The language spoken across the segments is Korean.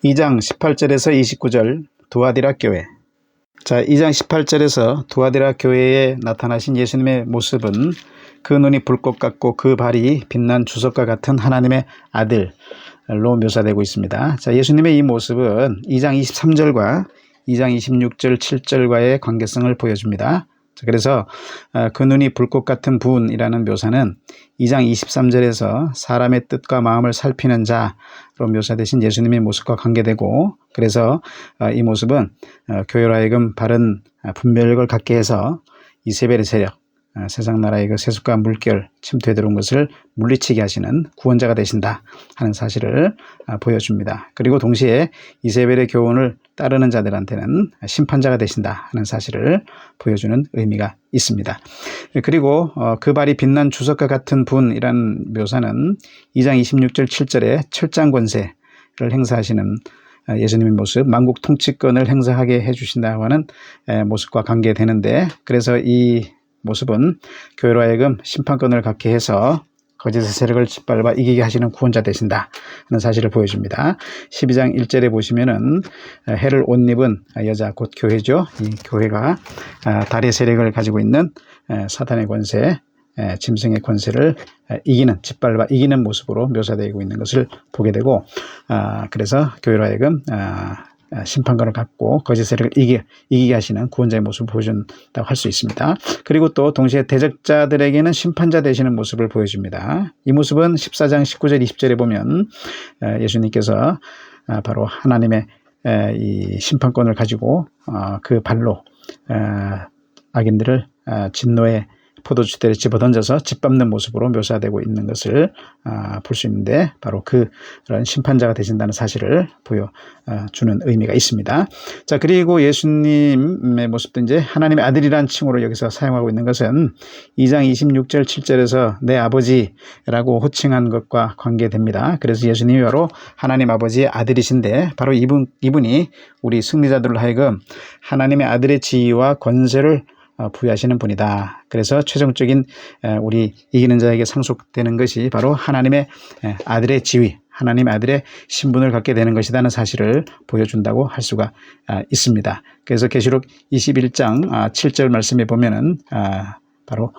2장 18절에서 29절 두아디라 교회. 자, 2장 18절에서 두아디라 교회에 나타나신 예수님의 모습은 그 눈이 불꽃 같고 그 발이 빛난 주석과 같은 하나님의 아들로 묘사되고 있습니다. 자, 예수님의 이 모습은 2장 23절과 2장 26절 7절과의 관계성을 보여줍니다. 그래서 그 눈이 불꽃 같은 분이라는 묘사는 2장 23절에서 사람의 뜻과 마음을 살피는 자로 묘사되신 예수님의 모습과 관계되고, 그래서 이 모습은 교회로 하여금 바른 분별력을 갖게 해서 이세벨의 세력, 세상 나라의 그 세속과 물결 침투에 들어온 것을 물리치게 하시는 구원자가 되신다 하는 사실을 보여줍니다. 그리고 동시에 이세벨의 교훈을 따르는 자들한테는 심판자가 되신다 하는 사실을 보여주는 의미가 있습니다. 그리고 그 발이 빛난 주석과 같은 분이라는 묘사는 2장 26절 7절에 철장 권세를 행사하시는 예수님의 모습, 만국 통치권을 행사하게 해주신다고 하는 모습과 관계되는데, 그래서 이 모습은 교회로 하여금 심판권을 갖게 해서 거짓의 세력을 짓밟아 이기게 하시는 구원자 되신다 하는 사실을 보여줍니다. 12장 1절에 보시면은 해를 옷 입은 여자, 곧 교회죠. 이 교회가 달의 세력을 가지고 있는 사탄의 권세, 짐승의 권세를 이기는, 짓밟아 이기는 모습으로 묘사되고 있는 것을 보게 되고, 그래서 교회로 하여금 심판관을 갖고 거짓 세력을 이기게 하시는 구원자의 모습을 보여준다고 할 수 있습니다. 그리고 또 동시에 대적자들에게는 심판자 되시는 모습을 보여줍니다. 이 모습은 14장 19절 20절에 보면 예수님께서 바로 하나님의 이 심판권을 가지고 그 발로 악인들을 진노의 포도주대를 집어던져서 짓밟는 모습으로 묘사되고 있는 것을 볼 수 있는데, 바로 그런 심판자가 되신다는 사실을 보여주는 의미가 있습니다. 자, 그리고 예수님의 모습도 이제 하나님의 아들이라는 칭호를 여기서 사용하고 있는 것은 2장 26절 7절에서 내 아버지라고 호칭한 것과 관계됩니다. 그래서 예수님이 바로 하나님 아버지의 아들이신데, 바로 이분이 우리 승리자들로 하여금 하나님의 아들의 지위와 권세를 부여하시는 분이다. 그래서 최종적인 우리 이기는 자에게 상속되는 것이 바로 하나님의 아들의 지위, 하나님의 아들의 신분을 갖게 되는 것이라는 사실을 보여준다고 할 수가 있습니다. 그래서 계시록 21장 7절 말씀에 보면은 바로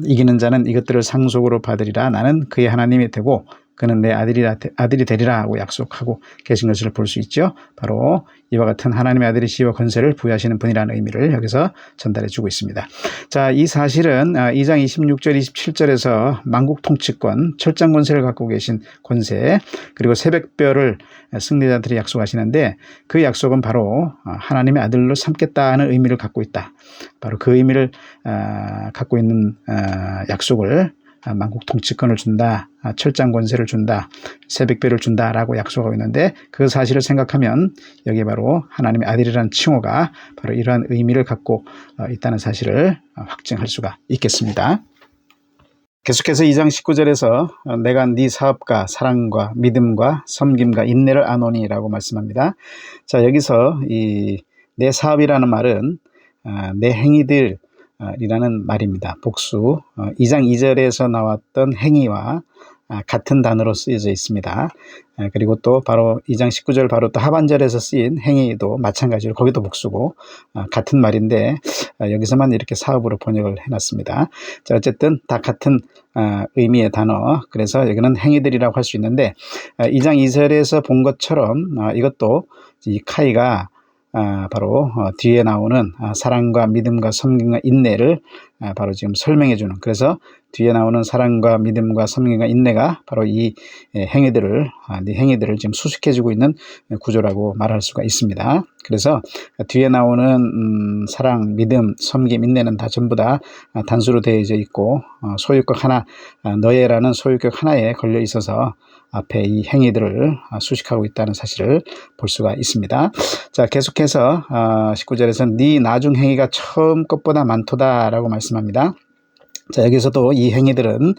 이기는 자는 이것들을 상속으로 받으리라. 나는 그의 하나님이 되고 그는 내 아들이 되리라 하고 약속하고 계신 것을 볼 수 있죠. 바로 이와 같은 하나님의 아들의 지위와 권세를 부여하시는 분이라는 의미를 여기서 전달해 주고 있습니다. 자, 이 사실은 2장 26절 27절에서 만국 통치권, 철장 권세를 갖고 계신 권세, 그리고 새벽별을 승리자들이 약속하시는데, 그 약속은 바로 하나님의 아들로 삼겠다는 의미를 갖고 있다. 바로 그 의미를 갖고 있는 약속을 만국 통치권을 준다, 철장 권세를 준다, 새벽별을 준다라고 약속하고 있는데, 그 사실을 생각하면 여기에 바로 하나님의 아들이라는 칭호가 바로 이러한 의미를 갖고 있다는 사실을 확증할 수가 있겠습니다. 계속해서 2장 19절에서 내가 네 사업과 사랑과 믿음과 섬김과 인내를 아노니라고 말씀합니다. 자, 여기서 이 내 사업이라는 말은 내 행위들 이라는 말입니다. 복수 2장 2절에서 나왔던 행위와 같은 단어로 쓰여져 있습니다. 그리고 또 바로 2장 19절 바로 또 하반절에서 쓰인 행위도 마찬가지로 거기도 복수고 같은 말인데, 여기서만 이렇게 사업으로 번역을 해놨습니다. 자, 어쨌든 다 같은 의미의 단어, 그래서 여기는 행위들이라고 할 수 있는데, 2장 2절에서 본 것처럼 이것도 이 카이가 바로 뒤에 나오는 사랑과 믿음과 섬김과 인내를 바로 지금 설명해 주는, 그래서 뒤에 나오는 사랑과 믿음과 섬김과 인내가 바로 이 행위들을 지금 수식해 주고 있는 구조라고 말할 수가 있습니다. 그래서 뒤에 나오는 사랑, 믿음, 섬김, 인내는 다 전부 다 단수로 되어져 있고 소유격 하나, 너희라는 소유격 하나에 걸려 있어서 앞에 이 행위들을 수식하고 있다는 사실을 볼 수가 있습니다. 자, 계속해서 19절에서 네 나중 행위가 처음 것보다 많도다라고 말씀합니다. 자, 여기서도 이 행위들은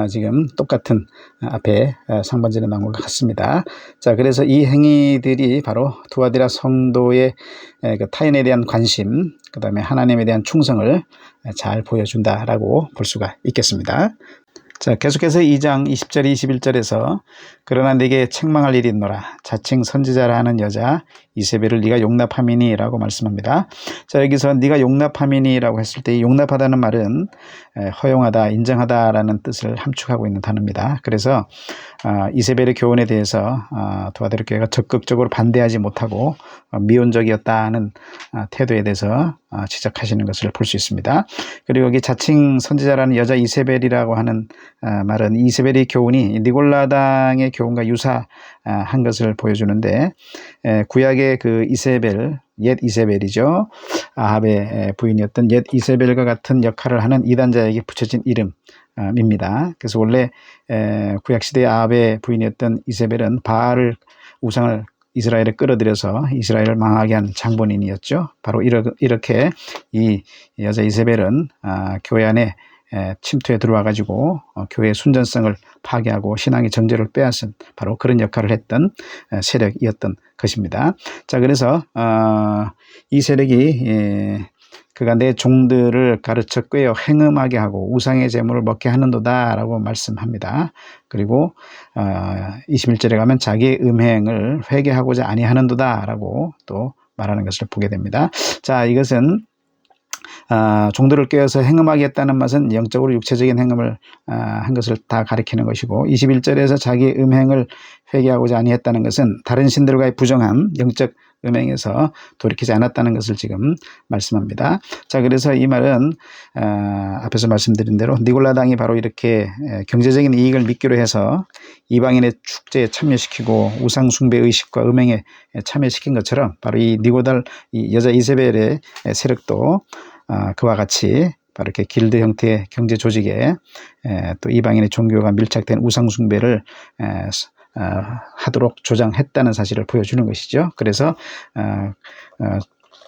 지금 똑같은 앞에 상반절에 나온 것 같습니다. 자, 그래서 이 행위들이 바로 두아디라 성도의 타인에 대한 관심, 그 다음에 하나님에 대한 충성을 잘 보여준다라고 볼 수가 있겠습니다. 자, 계속해서 2장 20절 21절에서 그러나 네게 책망할 일이 있노라. 자칭 선지자라 하는 여자 이세벨을 네가 용납함이니 라고 말씀합니다. 자, 여기서 네가 용납함이니 라고 했을 때 용납하다는 말은 허용하다, 인정하다라는 뜻을 함축하고 있는 단어입니다. 그래서 이세벨의 교훈에 대해서 두아데라 교회가 적극적으로 반대하지 못하고 미온적이었다는 태도에 대해서 지적하시는 것을 볼 수 있습니다. 그리고 여기 자칭 선지자라는 여자 이세벨이라고 하는 말은 이세벨의 교훈이 니골라당의 교훈과 유사한 것을 보여주는데, 구약의 그 이세벨, 옛 이세벨이죠. 아합의 부인이었던 옛 이세벨과 같은 역할을 하는 이단자에게 붙여진 이름입니다. 그래서 원래 구약시대의 아합의 부인이었던 이세벨은 바알을, 우상을 이스라엘에 끌어들여서 이스라엘을 망하게 한 장본인이었죠. 바로 이렇게 이 여자 이세벨은 교회 안에 침투에 들어와 가지고 교회의 순전성을 파괴하고 신앙의 정제를 빼앗은 바로 그런 역할을 했던 세력이었던 것입니다. 자, 그래서 이 세력이 그가 내 종들을 가르쳐 꿰어 행음하게 하고 우상의 제물을 먹게 하는도다 라고 말씀합니다. 그리고 21절에 가면 자기의 음행을 회개하고자 아니하는도다 라고 또 말하는 것을 보게 됩니다. 자, 이것은 종들을 꿰어서 행음하게 했다는 것은 영적으로 육체적인 행음을 한 것을 다 가리키는 것이고, 21절에서 자기의 음행을 회개하고자 아니했다는 것은 다른 신들과의 부정한 영적 음행에서 돌이키지 않았다는 것을 지금 말씀합니다. 자, 그래서 이 말은 앞에서 말씀드린 대로 니골라당이 바로 이렇게 경제적인 이익을 미끼로 해서 이방인의 축제에 참여시키고 우상 숭배 의식과 음행에 참여시킨 것처럼 바로 이 여자 이세벨의 세력도 그와 같이 바로 이렇게 길드 형태의 경제 조직에 또 이방인의 종교가 밀착된 우상 숭배를 하도록 조장했다는 사실을 보여주는 것이죠. 그래서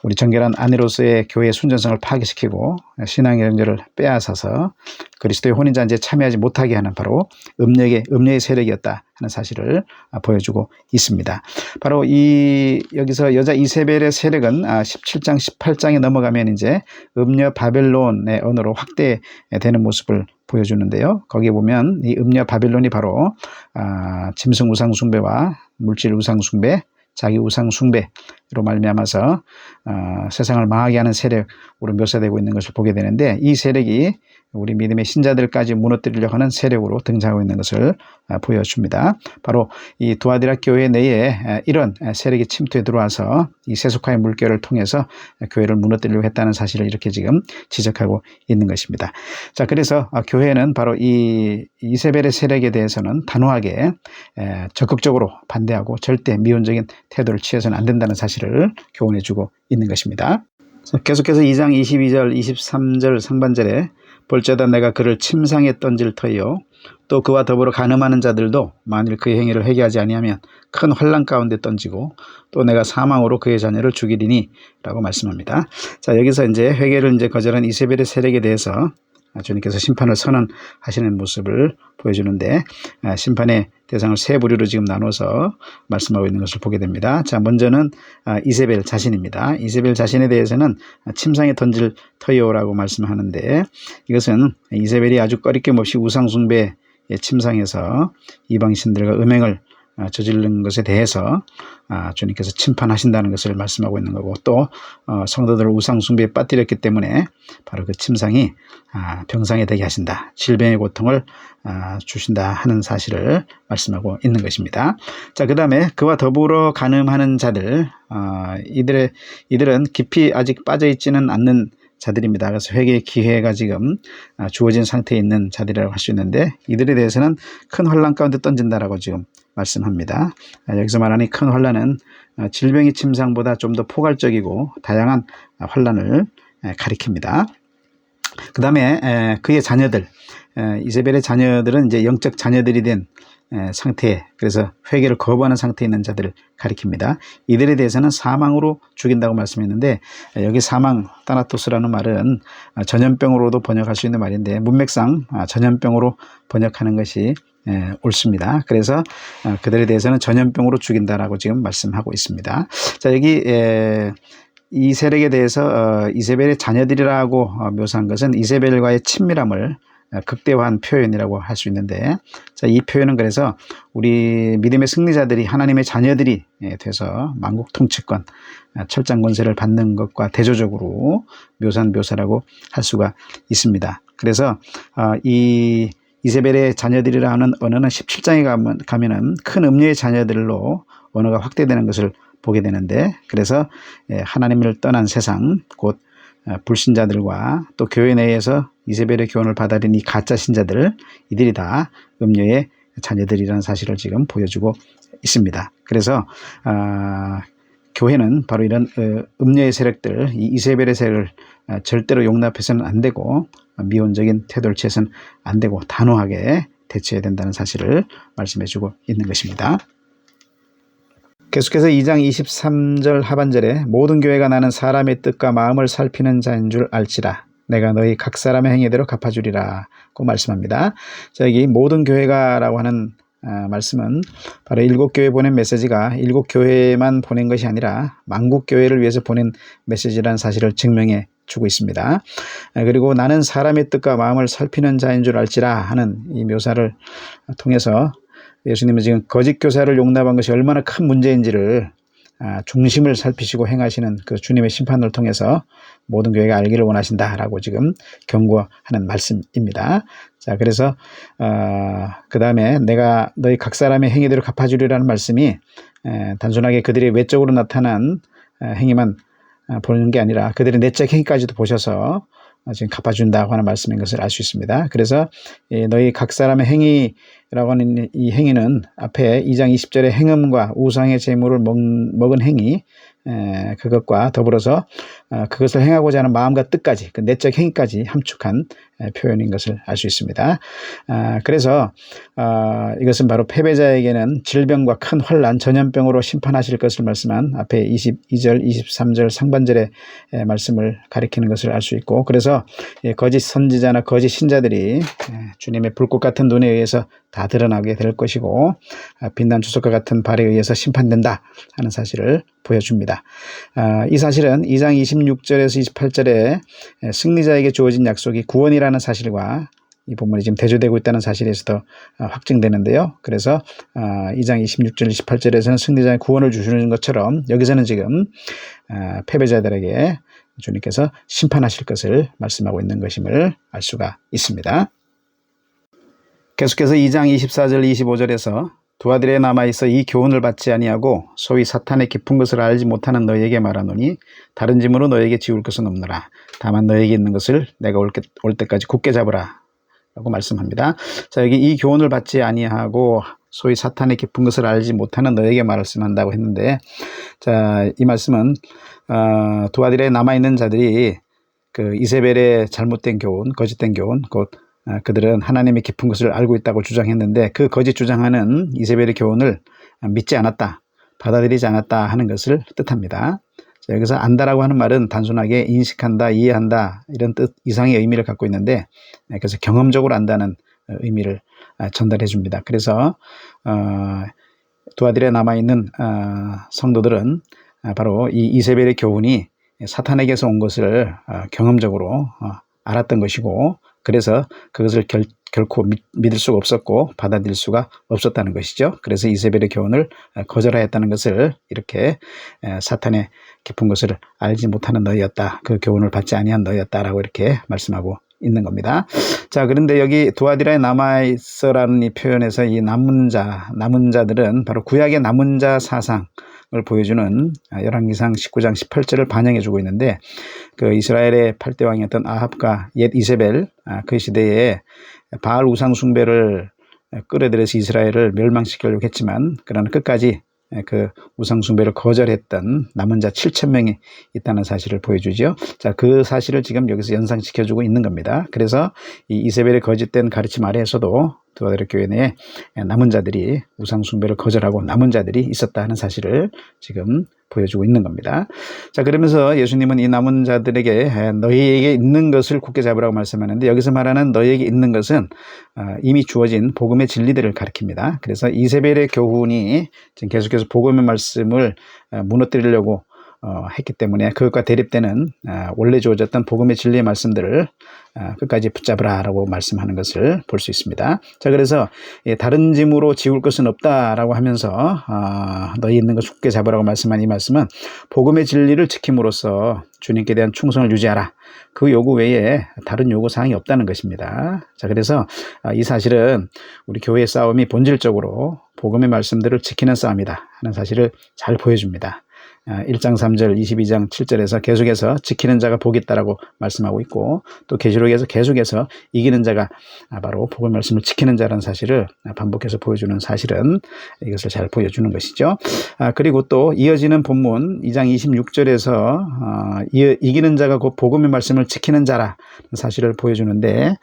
우리 정결한 아내로서의 교회의 순전성을 파괴시키고 신앙의 정제를 빼앗아서 그리스도의 혼인잔치에 참여하지 못하게 하는 바로 음녀의 세력이었다 하는 사실을 보여주고 있습니다. 바로 여기서 여자 이세벨의 세력은 17장 18장에 넘어가면 이제 음녀 바벨론의 언어로 확대되는 모습을 보여주는데요. 거기에 보면 이 음녀 바벨론이 바로 짐승 우상 숭배와 물질 우상 숭배, 자기 우상 숭배로 말미암아서 세상을 망하게 하는 세력으로 묘사되고 있는 것을 보게 되는데, 이 세력이 우리 믿음의 신자들까지 무너뜨리려고 하는 세력으로 등장하고 있는 것을 보여줍니다. 바로 이 두아디라 교회 내에 이런 세력이 침투해 들어와서 이 세속화의 물결을 통해서 교회를 무너뜨리려고 했다는 사실을 이렇게 지금 지적하고 있는 것입니다. 자, 그래서 교회는 바로 이 이세벨의 세력에 대해서는 단호하게 적극적으로 반대하고 절대 미온적인 태도를 취해서는 안 된다는 사실을 교훈해 주고 있는 것입니다. 계속해서 2장 22절 23절 상반절에 볼지어다 내가 그를 침상에 던질 터이요 또 그와 더불어 간음하는 자들도 만일 그의 행위를 회개하지 아니하면 큰 환난 가운데 던지고 또 내가 사망으로 그의 자녀를 죽이리니 라고 말씀합니다. 자, 여기서 이제 회개를 거절한 이세벨의 세력에 대해서 주님께서 심판을 선언하시는 모습을 보여주는데, 심판의 대상을 세 부류로 지금 나눠서 말씀하고 있는 것을 보게 됩니다. 자, 먼저는 이세벨 자신입니다. 이세벨 자신에 대해서는 침상에 던질 터이오라고 말씀하는데, 이것은 이세벨이 아주 꺼리낌 없이 우상 숭배의 침상에서 이방신들과 음행을 저지른 것에 대해서 주님께서 심판하신다는 것을 말씀하고 있는 거고, 또 성도들을 우상 숭배에 빠뜨렸기 때문에 바로 그 침상이 병상에 되게 하신다, 질병의 고통을 주신다 하는 사실을 말씀하고 있는 것입니다. 자, 그 다음에 그와 더불어 간음하는 자들, 이들은 깊이 아직 빠져 있지는 않는 자들입니다. 그래서 회개의 기회가 지금 주어진 상태에 있는 자들이라고 할 수 있는데, 이들에 대해서는 큰 환난 가운데 던진다라고 지금 말씀합니다. 여기서 말하는 큰 환난은 질병의 침상보다 좀 더 포괄적이고 다양한 환난을 가리킵니다. 그 다음에 그의 자녀들, 이세벨의 자녀들은 이제 영적 자녀들이 된 상태, 그래서 회개를 거부하는 상태에 있는 자들을 가리킵니다. 이들에 대해서는 사망으로 죽인다고 말씀했는데, 여기 사망, 타나토스라는 말은 전염병으로도 번역할 수 있는 말인데, 문맥상 전염병으로 번역하는 것이 옳습니다. 그래서 그들에 대해서는 전염병으로 죽인다라고 지금 말씀하고 있습니다. 자, 여기 이 세력에 대해서 이세벨의 자녀들이라고 묘사한 것은 이세벨과의 친밀함을 극대화한 표현이라고 할 수 있는데, 자, 이 표현은 그래서 우리 믿음의 승리자들이 하나님의 자녀들이 돼서 만국 통치권, 철장 권세를 받는 것과 대조적으로 묘사한 묘사라고 할 수가 있습니다. 그래서 이 이세벨의 자녀들이라 하는 언어는 17장에 가면은 큰 음녀의 자녀들로 언어가 확대되는 것을 보게 되는데, 그래서 하나님을 떠난 세상, 곧 불신자들과 또 교회 내에서 이세벨의 교훈을 받아들인 이 가짜 신자들, 이들이 다 음녀의 자녀들이라는 사실을 지금 보여주고 있습니다. 그래서 교회는 바로 이런 음녀의 세력들, 이 이세벨의 세력을 절대로 용납해서는 안 되고, 미온적인 태도를 취해서는 안 되고 단호하게 대처해야 된다는 사실을 말씀해주고 있는 것입니다. 계속해서 2장 23절 하반절에 모든 교회가 나는 사람의 뜻과 마음을 살피는 자인 줄 알지라. 내가 너희 각 사람의 행위대로 갚아주리라 고 말씀합니다. 자, 여기 모든 교회가라고 하는 말씀은 바로 7교회 보낸 메시지가 7교회만 보낸 것이 아니라 만국교회를 위해서 보낸 메시지라는 사실을 증명해 주고 있습니다. 그리고 나는 사람의 뜻과 마음을 살피는 자인 줄 알지라 하는 이 묘사를 통해서 예수님은 지금 거짓 교사를 용납한 것이 얼마나 큰 문제인지를 중심을 살피시고 행하시는 그 주님의 심판을 통해서 모든 교회가 알기를 원하신다라고 지금 경고하는 말씀입니다. 자, 그래서 그 다음에 내가 너희 각 사람의 행위대로 갚아주리라는 말씀이 단순하게 그들의 외적으로 나타난 행위만 보는 게 아니라 그들의 내적 행위까지도 보셔서 지금 갚아준다고 하는 말씀인 것을 알 수 있습니다. 그래서 너희 각 사람의 행위라고 하는 이 행위는 앞에 2장 20절의 행음과 우상의 제물을 먹은 행위, 그것과 더불어서 그것을 행하고자 하는 마음과 뜻까지, 그 내적 행위까지 함축한 표현인 것을 알 수 있습니다. 그래서 이것은 바로 패배자에게는 질병과 큰 환난, 전염병으로 심판하실 것을 말씀한 앞에 22절, 23절 상반절의 말씀을 가리키는 것을 알 수 있고, 그래서 거짓 선지자나 거짓 신자들이 주님의 불꽃 같은 눈에 의해서 다 드러나게 될 것이고, 빛난 주석과 같은 발에 의해서 심판된다 하는 사실을 보여줍니다. 이 사실은 2장 26절에서 28절에 승리자에게 주어진 약속이 구원이라는 사실과 이 본문이 지금 대조되고 있다는 사실에서도 확증되는데요. 그래서 2장 26절 28절에서는 승리자의 구원을 주시는 것처럼 여기서는 지금 패배자들에게 주님께서 심판하실 것을 말씀하고 있는 것임을 알 수가 있습니다. 계속해서 2장 24절 25절에서 두 아들에 남아있어 이 교훈을 받지 아니하고 소위 사탄의 깊은 것을 알지 못하는 너희에게 말하노니 다른 짐으로 너희에게 지울 것은 없노라. 다만 너희에게 있는 것을 내가 올 때까지 굳게 잡으라 라고 말씀합니다. 자, 여기 이 교훈을 받지 아니하고 소위 사탄의 깊은 것을 알지 못하는 너희에게 말씀한다고 했는데, 자, 이 말씀은 두 아들에 남아있는 자들이 그 이세벨의 잘못된 교훈, 거짓된 교훈, 곧 그들은 하나님의 깊은 것을 알고 있다고 주장했는데 그 거짓 주장하는 이세벨의 교훈을 믿지 않았다, 받아들이지 않았다 하는 것을 뜻합니다. 자, 여기서 안다라고 하는 말은 단순하게 인식한다, 이해한다 이런 뜻 이상의 의미를 갖고 있는데, 그래서 경험적으로 안다는 의미를 전달해 줍니다. 그래서 두 아들에 남아있는 성도들은 바로 이 이세벨의 교훈이 사탄에게서 온 것을 경험적으로 알았던 것이고, 그래서 그것을 결코 믿을 수가 없었고 받아들일 수가 없었다는 것이죠. 그래서 이세벨의 교훈을 거절하였다는 것을 이렇게 사탄의 깊은 것을 알지 못하는 너희였다, 그 교훈을 받지 아니한 너희였다라고 이렇게 말씀하고 있는 겁니다. 자, 그런데 여기 두 아들에 남아있어라는 이 표현에서 이 남은 자들은 바로 구약의 남은 자 사상을 보여주는 열왕기상 19장 18절을 반영해 주고 있는데, 그 이스라엘의 8대 왕이었던 아합과 옛 이세벨, 그 시대에 바알 우상 숭배를 끌어들여서 이스라엘을 멸망시키려고 했지만 그러나 끝까지 그 우상 숭배를 거절했던 남은 자 7,000명이 있다는 사실을 보여주죠. 자, 그 사실을 지금 여기서 연상시켜주고 있는 겁니다. 그래서 이 이세벨의 거짓된 가르침 아래에서도 두 아들의 교회 내에 남은 자들이 우상 숭배를 거절하고 남은 자들이 있었다 하는 사실을 지금 보여주고 있는 겁니다. 자, 그러면서 예수님은 이 남은 자들에게 너희에게 있는 것을 굳게 잡으라고 말씀하는데, 여기서 말하는 너희에게 있는 것은 이미 주어진 복음의 진리들을 가리킵니다. 그래서 이세벨의 교훈이 지금 계속해서 복음의 말씀을 무너뜨리려고 했기 때문에 그것과 대립되는 원래 주어졌던 복음의 진리의 말씀들을 끝까지 붙잡으라라고 말씀하는 것을 볼 수 있습니다. 자, 그래서 다른 짐으로 지울 것은 없다라고 하면서 너희 있는 것 굳게 잡으라고 말씀한 이 말씀은 복음의 진리를 지킴으로써 주님께 대한 충성을 유지하라. 그 요구 외에 다른 요구 사항이 없다는 것입니다. 자, 그래서 이 사실은 우리 교회의 싸움이 본질적으로 복음의 말씀들을 지키는 싸움이다 하는 사실을 잘 보여줍니다. 1장 3절, 22장 7절에서 계속해서 지키는 자가 복이 있다라고 말씀하고 있고, 또 계시록에서 계속해서 이기는 자가 바로 복음의 말씀을 지키는 자라는 사실을 반복해서 보여주는 사실은 이것을 잘 보여주는 것이죠. 그리고 또 이어지는 본문 2장 26절에서 이기는 자가 곧 복음의 말씀을 지키는 자라는 사실을 보여주는데,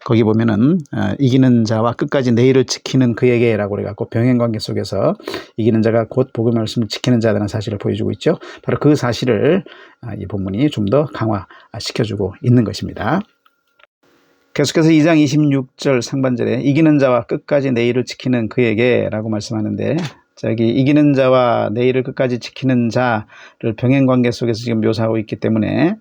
거기 보면은 이기는 자와 끝까지 내일을 지키는 그에게라고 그래갖고 병행관계 속에서 이기는 자가 곧 복음의 말씀을 지키는 자라는 사실을 보여주고 있죠. 바로 그 사실을 이 본문이 좀 더 강화시켜주고 있는 것입니다. 계속해서 2장 26절 상반절에 이기는 자와 끝까지 내일을 지키는 그에게라고 말씀하는데, 여기 이기는 자와 내일을 끝까지 지키는 자를 병행관계 속에서 지금 묘사하고 있기 때문에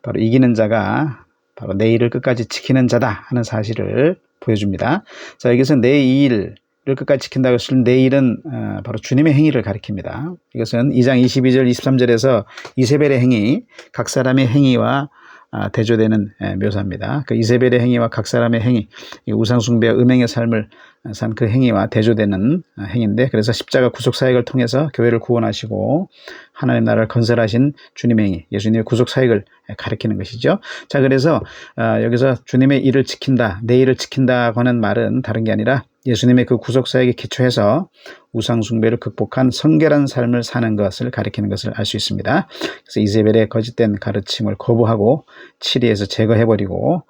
바로 이기는 자가 바로 내일을 끝까지 지키는 자다 하는 사실을 보여줍니다. 자, 여기서 내일을 끝까지 지킨다고 했을 때 내일은 바로 주님의 행위를 가리킵니다. 이것은 2장 22절 23절에서 이세벨의 행위, 각 사람의 행위와 대조되는 묘사입니다. 그 이세벨의 행위와 각 사람의 행위, 우상숭배와 음행의 삶을 산 그 행위와 대조되는 행위인데, 그래서 십자가 구속사역을 통해서 교회를 구원하시고 하나님 나라를 건설하신 주님의 행위, 예수님의 구속사역을 가리키는 것이죠. 자, 그래서 여기서 주님의 일을 지킨다, 내 일을 지킨다고 하는 말은 다른 게 아니라 예수님의 그 구속사역에 기초해서 우상숭배를 극복한 성결한 삶을 사는 것을 가리키는 것을 알 수 있습니다. 그래서 이세벨의 거짓된 가르침을 거부하고 치리에서 제거해버리고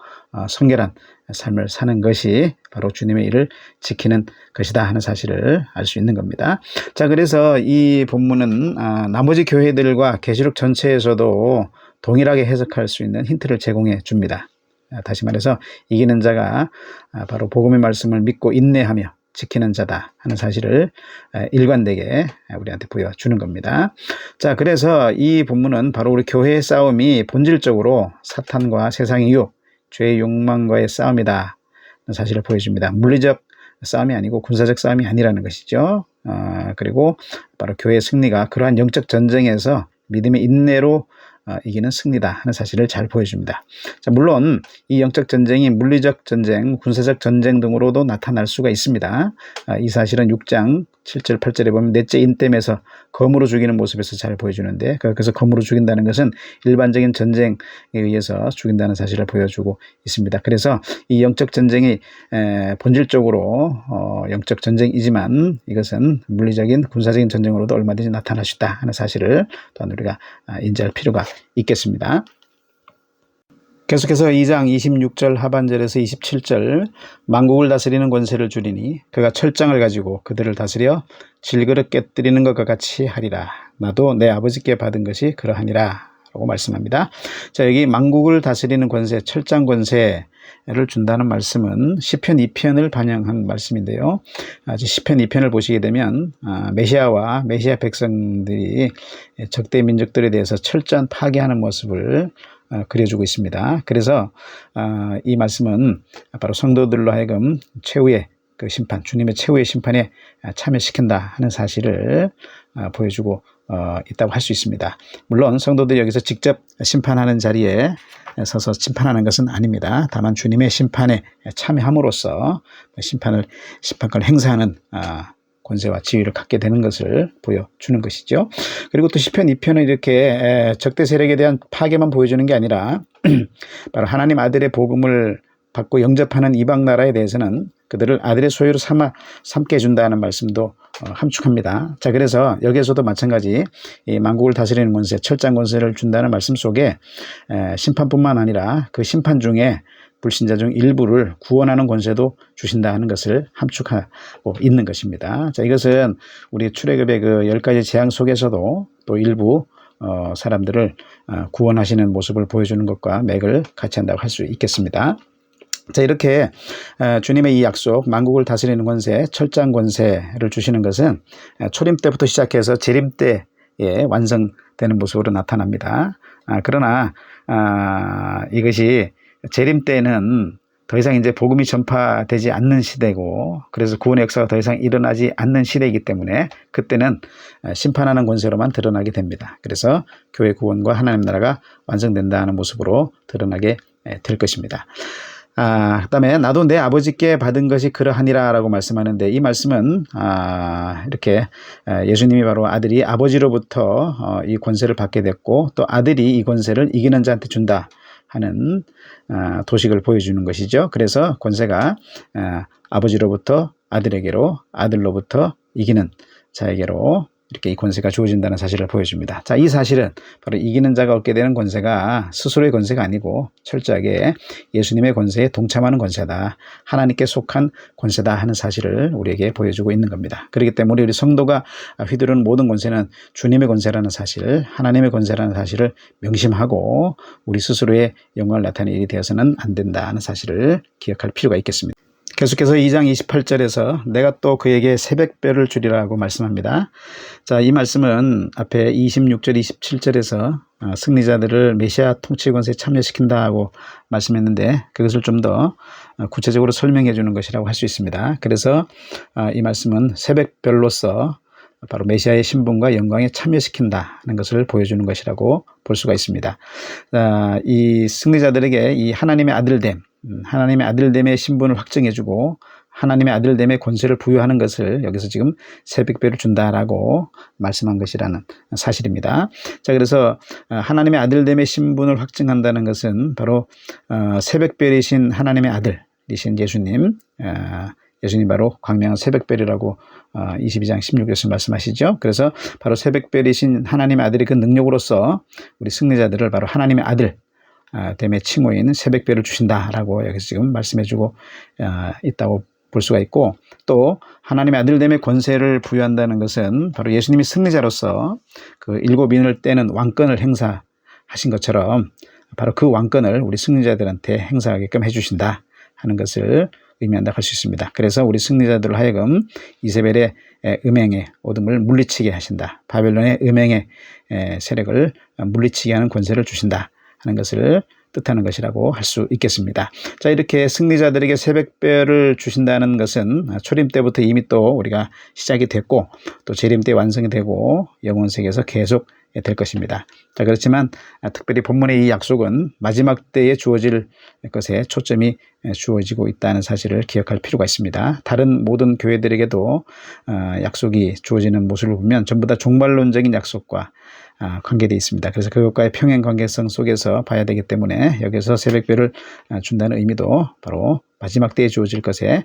성결한 삶을 사는 것이 바로 주님의 일을 지키는 것이다 하는 사실을 알 수 있는 겁니다. 자, 그래서 이 본문은 나머지 교회들과 계시록 전체에서도 동일하게 해석할 수 있는 힌트를 제공해 줍니다. 다시 말해서 이기는 자가 바로 복음의 말씀을 믿고 인내하며 지키는 자다 하는 사실을 일관되게 우리한테 보여주는 겁니다. 자, 그래서 이 본문은 바로 우리 교회의 싸움이 본질적으로 사탄과 세상의 유혹, 죄의 욕망과의 싸움이다 사실을 보여줍니다. 물리적 싸움이 아니고 군사적 싸움이 아니라는 것이죠. 그리고 바로 교회의 승리가 그러한 영적 전쟁에서 믿음의 인내로 이기는 승리다 하는 사실을 잘 보여줍니다. 자, 물론 이 영적 전쟁이 물리적 전쟁, 군사적 전쟁 등으로도 나타날 수가 있습니다. 이 사실은 6장 7절 8절에 보면 넷째 인땜에서 검으로 죽이는 모습에서 잘 보여주는데, 그래서 검으로 죽인다는 것은 일반적인 전쟁에 의해서 죽인다는 사실을 보여주고 있습니다. 그래서 이 영적 전쟁이 본질적으로 영적 전쟁이지만 이것은 물리적인 군사적인 전쟁으로도 얼마든지 나타날 수 있다 하는 사실을 또한 우리가 인지할 필요가 있겠습니다. 계속해서 2장 26절 하반절에서 27절, 만국을 다스리는 권세를 주리니 그가 철장을 가지고 그들을 다스려 질그릇 깨뜨리는 것과 같이 하리라. 나도 내 아버지께 받은 것이 그러하니라 라고 말씀합니다. 자, 여기 만국을 다스리는 권세, 철장 권세를 준다는 말씀은 시편 2편을 반영한 말씀인데요. 시편 2편을 보시게 되면 메시아와 메시아 백성들이 적대 민족들에 대해서 철저한 파괴하는 모습을 그려주고 있습니다. 그래서 이 말씀은 바로 성도들로 하여금 최후의 그 심판, 주님의 최후의 심판에 참여시킨다 하는 사실을 보여주고 있다고 할 수 있습니다. 물론 성도들이 여기서 직접 심판하는 자리에 서서 심판하는 것은 아닙니다. 다만 주님의 심판에 참여함으로써 심판권을 행사하는 권세와 지위를 갖게 되는 것을 보여주는 것이죠. 그리고 또 시편 2편은 이렇게 적대 세력에 대한 파괴만 보여주는 게 아니라 바로 하나님 아들의 복음을 받고 영접하는 이방 나라에 대해서는 그들을 아들의 소유로 삼게 해준다는 말씀도 함축합니다. 자, 그래서 여기에서도 마찬가지 이 만국을 다스리는 권세, 철장 권세를 준다는 말씀 속에 심판뿐만 아니라 그 심판 중에 불신자 중 일부를 구원하는 권세도 주신다 하는 것을 함축하고 있는 것입니다. 자, 이것은 우리 출애굽의 그 10가지 재앙 속에서도 또 일부 사람들을 구원하시는 모습을 보여주는 것과 맥을 같이 한다고 할 수 있겠습니다. 자, 이렇게 주님의 이 약속, 만국을 다스리는 권세, 철장 권세를 주시는 것은 초림 때부터 시작해서 재림 때 완성되는 모습으로 나타납니다. 그러나 이것이 재림 때는 더 이상 이제 복음이 전파되지 않는 시대고, 그래서 구원의 역사가 더 이상 일어나지 않는 시대이기 때문에 그때는 심판하는 권세로만 드러나게 됩니다. 그래서 교회 구원과 하나님 나라가 완성된다는 모습으로 드러나게 될 것입니다. 그 다음에 나도 내 아버지께 받은 것이 그러하니라 라고 말씀하는데, 이 말씀은 이렇게 예수님이 바로 아들이 아버지로부터 이 권세를 받게 됐고, 또 아들이 이 권세를 이기는 자한테 준다 하는 도식을 보여주는 것이죠. 그래서 권세가 아버지로부터 아들에게로, 아들로부터 이기는 자에게로 이렇게 이 권세가 주어진다는 사실을 보여줍니다. 자, 이 사실은 바로 이기는 자가 얻게 되는 권세가 스스로의 권세가 아니고 철저하게 예수님의 권세에 동참하는 권세다, 하나님께 속한 권세다 하는 사실을 우리에게 보여주고 있는 겁니다. 그렇기 때문에 우리 성도가 휘두르는 모든 권세는 주님의 권세라는 사실, 하나님의 권세라는 사실을 명심하고 우리 스스로의 영광을 나타내는 일이 되어서는 안 된다는 사실을 기억할 필요가 있겠습니다. 계속해서 2장 28절에서 내가 또 그에게 새벽별을 주리라고 말씀합니다. 자, 이 말씀은 앞에 26절, 27절에서 승리자들을 메시아 통치 권세에 참여시킨다고 말씀했는데, 그것을 좀 더 구체적으로 설명해 주는 것이라고 할 수 있습니다. 그래서 이 말씀은 새벽별로서 바로 메시아의 신분과 영광에 참여시킨다는 것을 보여주는 것이라고 볼 수가 있습니다. 이 승리자들에게 이 하나님의 아들됨, 하나님의 아들됨의 신분을 확증해주고 하나님의 아들됨의 권세를 부여하는 것을 여기서 지금 새벽별을 준다라고 말씀한 것이라는 사실입니다. 자, 그래서 하나님의 아들됨의 신분을 확증한다는 것은 바로 새벽별이신 하나님의 아들이신 예수님, 예수님 바로 광명한 새벽별이라고 22장 16절에서 말씀하시죠. 그래서 바로 새벽별이신 하나님의 아들이 그 능력으로서 우리 승리자들을 바로 하나님의 아들 됨의 칭호인 새벽별을 주신다라고 여기서 지금 말씀해주고 있다고 볼 수가 있고, 또 하나님의 아들됨의 권세를 부여한다는 것은 바로 예수님이 승리자로서 그 7인을 떼는 왕권을 행사하신 것처럼 바로 그 왕권을 우리 승리자들한테 행사하게끔 해주신다 하는 것을 의미한다고 할 수 있습니다. 그래서 우리 승리자들을 하여금 이세벨의 음행의 어둠을 물리치게 하신다, 바벨론의 음행의 세력을 물리치게 하는 권세를 주신다 하는 것을 뜻하는 것이라고 할 수 있겠습니다. 자, 이렇게 승리자들에게 새벽별을 주신다는 것은 초림 때부터 이미 또 우리가 시작이 됐고, 또 재림 때 완성이 되고 영원 세계에서 계속 될 것입니다. 자, 그렇지만 특별히 본문의 이 약속은 마지막 때에 주어질 것에 초점이 주어지고 있다는 사실을 기억할 필요가 있습니다. 다른 모든 교회들에게도 약속이 주어지는 모습을 보면 전부 다 종말론적인 약속과 관계되어 있습니다. 그래서 그것과의 평행 관계성 속에서 봐야 되기 때문에 여기서 새벽별을 준다는 의미도 바로 마지막 때에 주어질 것에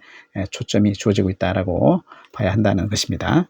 초점이 주어지고 있다라고 봐야 한다는 것입니다.